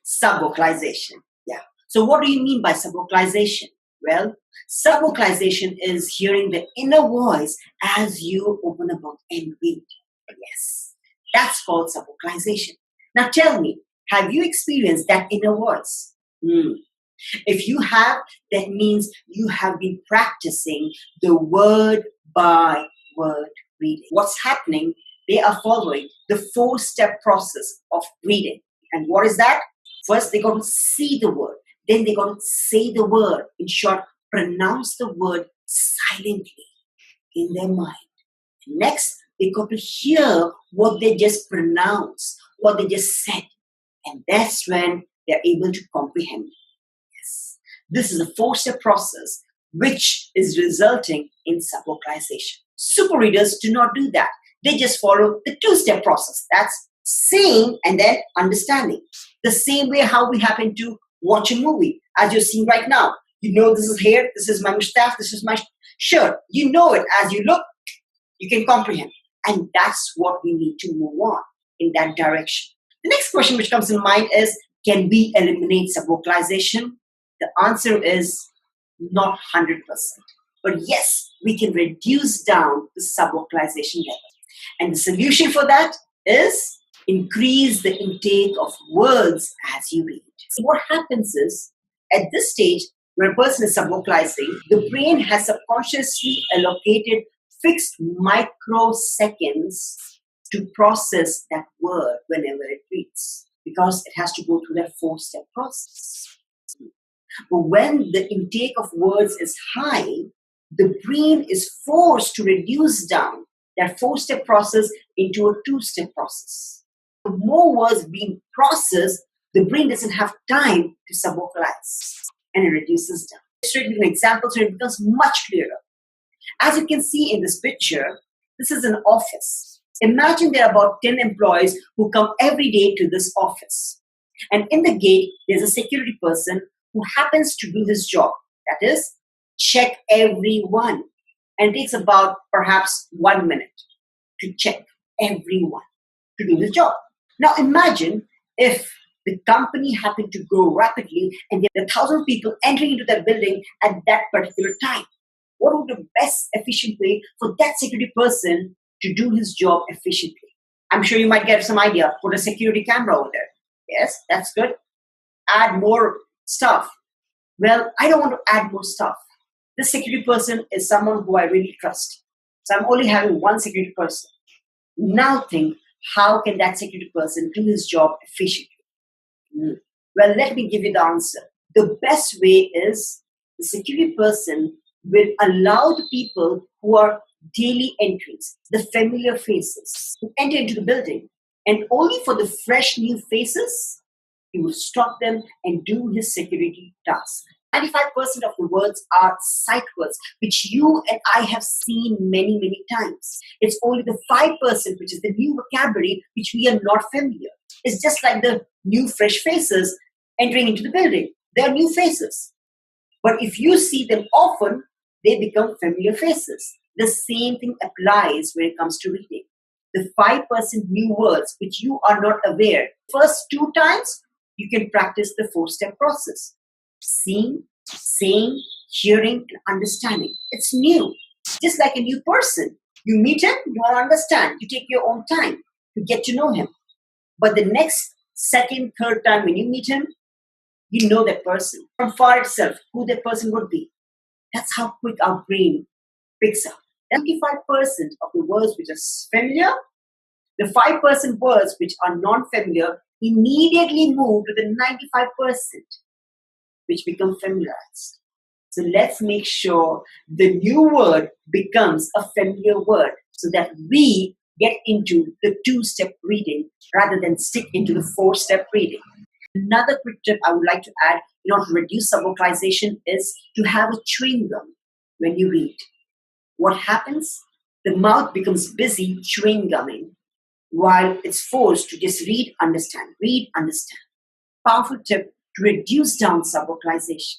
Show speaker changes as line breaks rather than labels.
Subvocalization. Yeah. So what do you mean by subvocalization? Well, subvocalization is hearing the inner voice as you open a book and read. Yes, that's called subvocalization. Now tell me, have you experienced that inner voice? If you have, that means you have been practicing the word by word reading. What's happening? They are following the 4-step process of reading. And what is that? First, they got to see the word. Then they got to say the word. In short, pronounce the word silently in their mind. Next, they got to hear what they just pronounced, what they just said. And that's when they're able to comprehend. Yes. This is a 4-step process which is resulting in subvocalization. Super readers do not do that. They just follow the 2-step process. That's seeing and then understanding. The same way how we happen to watch a movie. As you're seeing right now, you know this is hair, this is my mustache, this is my shirt. You know it. As you look, you can comprehend. And that's what we need to move on in that direction. The next question which comes in mind is, can we eliminate subvocalization? The answer is not 100%. But yes, we can reduce down the subvocalization level. And the solution for that is increase the intake of words as you read. So what happens is, at this stage, when a person is subvocalizing, the brain has subconsciously allocated fixed microseconds to process that word whenever it reads, because it has to go through that 4-step process. But when the intake of words is high, the brain is forced to reduce down that 4-step process into a 2-step process. The more words being processed, the brain doesn't have time to subvocalize, and it reduces down. Let's show you an example so it becomes much clearer. As you can see in this picture, this is an office. Imagine there are about 10 employees who come every day to this office. And in the gate, there's a security person who happens to do his job. That is, check everyone. And it takes about perhaps 1 minute to check everyone to do the job. Now imagine if the company happened to grow rapidly and there are 1,000 people entering into that building at that particular time. What would be the best efficient way for that security person to do his job efficiently? I'm sure you might get some idea. Put a security camera over there. Yes, that's good. Add more stuff. Well, I don't want to add more stuff. This security person is someone who I really trust. So I'm only having one security person. Now think, how can that security person do his job efficiently? Well, let me give you the answer. The best way is the security person will allow the people who are daily entries, the familiar faces, to enter into the building. And only for the fresh new faces, he will stop them and do his security task. 95% of the words are sight words, which you and I have seen many, many times. It's only the 5%, which is the new vocabulary, which we are not familiar. It's just like the new fresh faces entering into the building. They are new faces. But if you see them often, they become familiar faces. The same thing applies when it comes to reading. The 5% new words which you are not aware, first 2 times, you can practice the 4-step process. Seeing, saying, hearing, and understanding. It's new. Just like a new person. You meet him, you want to understand. You take your own time to get to know him. But the next, second, third time when you meet him, you know that person from far itself, who that person would be. That's how quick our brain picks up. 95% of the words which are familiar, the 5% words which are non-familiar immediately move to the 95%, which become familiarized. So let's make sure the new word becomes a familiar word so that we get into the 2-step reading rather than stick into the 4-step reading. Another quick tip I would like to add in order to reduce subvocalization is to have a chewing gum when you read. What happens? The mouth becomes busy chewing gumming while it's forced to just read, understand. Powerful tip to reduce down subvocalization.